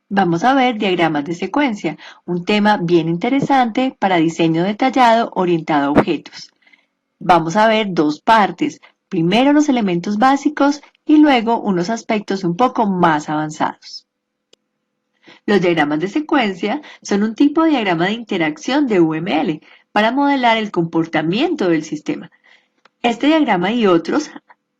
Vamos a ver diagramas de secuencia, un tema bien interesante para diseño detallado orientado a objetos. Vamos a ver dos partes, primero los elementos básicos y luego unos aspectos un poco más avanzados. Los diagramas de secuencia son un tipo de diagrama de interacción de UML para modelar el comportamiento del sistema. Este diagrama y otros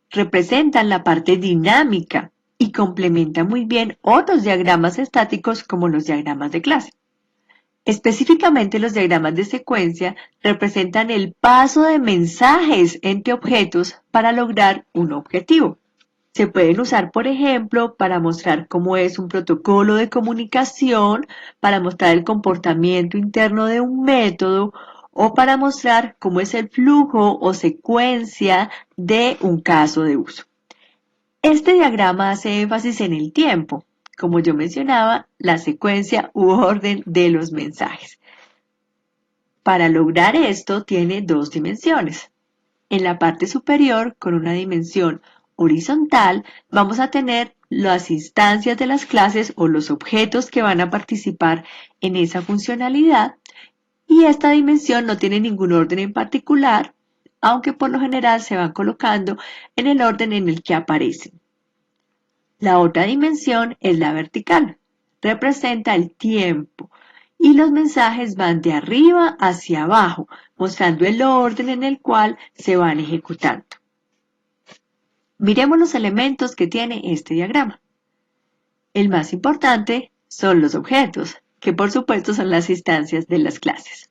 representan la parte dinámica y complementan muy bien otros diagramas estáticos como los diagramas de clase. Específicamente los diagramas de secuencia representan el paso de mensajes entre objetos para lograr un objetivo. Se pueden usar, por ejemplo, para mostrar cómo es un protocolo de comunicación, para mostrar el comportamiento interno de un método o para mostrar cómo es el flujo o secuencia de un caso de uso. Este diagrama hace énfasis en el tiempo, como yo mencionaba, la secuencia u orden de los mensajes. Para lograr esto tiene dos dimensiones. En la parte superior, con una dimensión horizontal, vamos a tener las instancias de las clases o los objetos que van a participar en esa funcionalidad y esta dimensión no tiene ningún orden en particular, aunque por lo general se van colocando en el orden en el que aparecen. La otra dimensión es la vertical, representa el tiempo y los mensajes van de arriba hacia abajo, mostrando el orden en el cual se van ejecutando. Miremos los elementos que tiene este diagrama. El más importante son los objetos, que por supuesto son las instancias de las clases.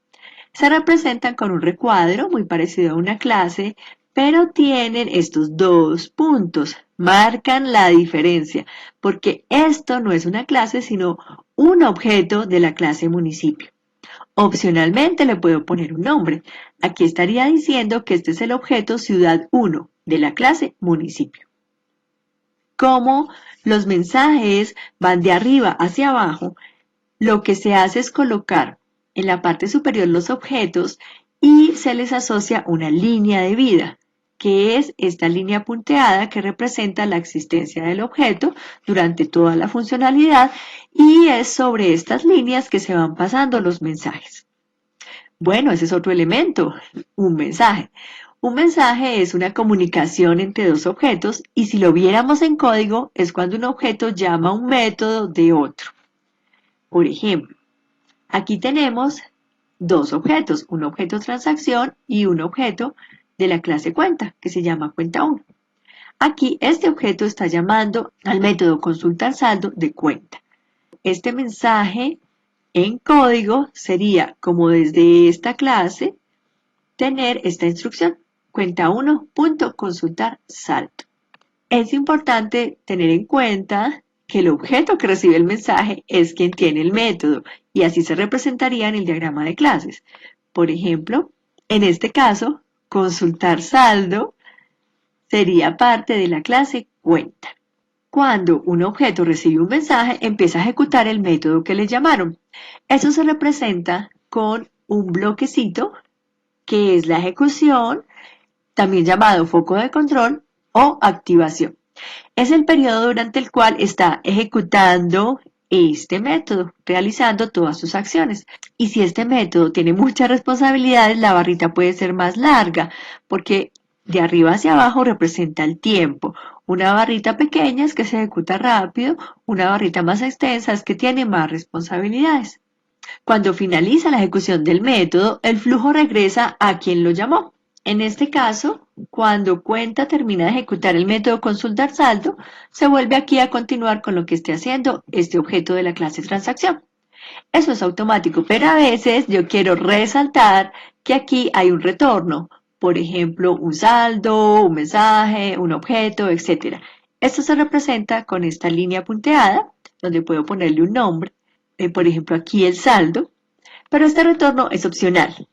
Se representan con un recuadro muy parecido a una clase, pero tienen estos dos puntos, marcan la diferencia, porque esto no es una clase, sino un objeto de la clase municipio. Opcionalmente le puedo poner un nombre. Aquí estaría diciendo que este es el objeto ciudad 1 de la clase municipio. Como los mensajes van de arriba hacia abajo, lo que se hace es colocar en la parte superior los objetos y se les asocia una línea de vida, que es esta línea punteada que representa la existencia del objeto durante toda la funcionalidad y es sobre estas líneas que se van pasando los mensajes. Bueno, ese es otro elemento, un mensaje. Un mensaje es una comunicación entre dos objetos y si lo viéramos en código es cuando un objeto llama a un método de otro. Por ejemplo, aquí tenemos dos objetos, un objeto transacción y un objeto de la clase cuenta, que se llama cuenta 1. Aquí este objeto está llamando al método consultar saldo de cuenta. Este mensaje en código sería como desde esta clase tener esta instrucción, cuenta 1.consultar saldo. Es importante tener en cuenta que el objeto que recibe el mensaje es quien tiene el método y así se representaría en el diagrama de clases. Por ejemplo, en este caso, consultar saldo sería parte de la clase cuenta. Cuando un objeto recibe un mensaje, empieza a ejecutar el método que le llamaron. Eso se representa con un bloquecito que es la ejecución, también llamado foco de control o activación. Es el periodo durante el cual está ejecutando este método, realizando todas sus acciones. Y si este método tiene muchas responsabilidades, la barrita puede ser más larga, porque de arriba hacia abajo representa el tiempo. Una barrita pequeña es que se ejecuta rápido, una barrita más extensa es que tiene más responsabilidades. Cuando finaliza la ejecución del método, el flujo regresa a quien lo llamó. En este caso, cuando cuenta termina de ejecutar el método consultar saldo, se vuelve aquí a continuar con lo que esté haciendo este objeto de la clase transacción. Eso es automático, pero a veces yo quiero resaltar que aquí hay un retorno. Por ejemplo, un saldo, un mensaje, un objeto, etc. Esto se representa con esta línea punteada, donde puedo ponerle un nombre. Por ejemplo, aquí el saldo, pero este retorno es opcional.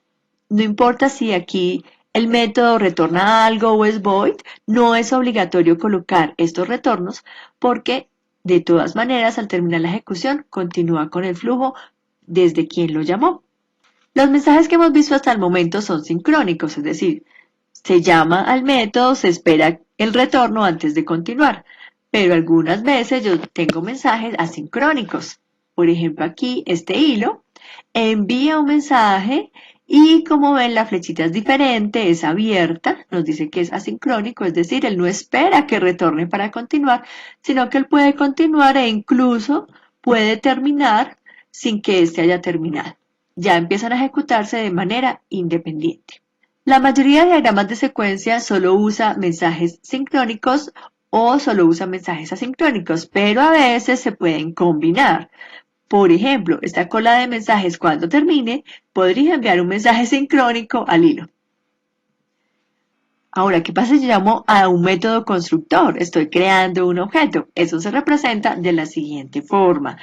No importa si aquí el método retorna algo o es void, no es obligatorio colocar estos retornos porque de todas maneras al terminar la ejecución continúa con el flujo desde quien lo llamó. Los mensajes que hemos visto hasta el momento son sincrónicos, es decir, se llama al método, se espera el retorno antes de continuar, pero algunas veces yo tengo mensajes asincrónicos. Por ejemplo, aquí este hilo envía un mensaje y como ven la flechita es diferente, es abierta, nos dice que es asincrónico, es decir, él no espera que retorne para continuar, sino que él puede continuar e incluso puede terminar sin que éste haya terminado. Ya empiezan a ejecutarse de manera independiente. La mayoría de diagramas de secuencia solo usa mensajes sincrónicos o solo usa mensajes asincrónicos, pero a veces se pueden combinar. Por ejemplo, esta cola de mensajes cuando termine, podría enviar un mensaje sincrónico al hilo. Ahora, ¿qué pasa si yo llamo a un método constructor? Estoy creando un objeto. Eso se representa de la siguiente forma.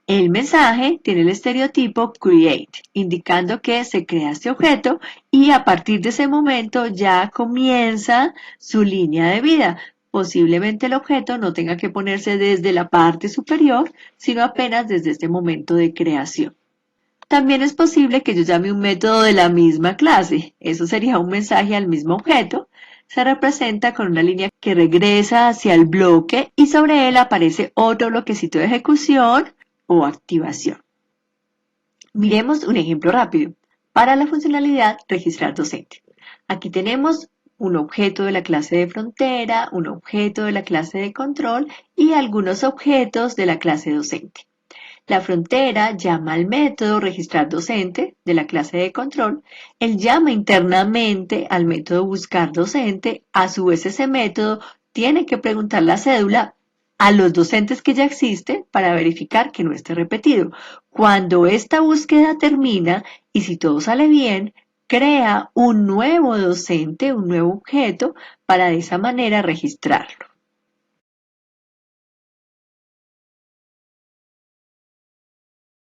El mensaje tiene el estereotipo create, indicando que se crea este objeto y a partir de ese momento ya comienza su línea de vida. Posiblemente el objeto no tenga que ponerse desde la parte superior, sino apenas desde este momento de creación. También es posible que yo llame un método de la misma clase. Eso sería un mensaje al mismo objeto. Se representa con una línea que regresa hacia el bloque y sobre él aparece otro bloquecito de ejecución o activación. Miremos un ejemplo rápido. Para la funcionalidad registrar docente. Aquí tenemos un objeto de la clase de frontera, un objeto de la clase de control y algunos objetos de la clase docente. La frontera llama al método registrar docente de la clase de control. Él llama internamente al método buscar docente. A su vez ese método tiene que preguntar la cédula a los docentes que ya existen para verificar que no esté repetido. Cuando esta búsqueda termina y si todo sale bien, crea un nuevo docente, un nuevo objeto para de esa manera registrarlo.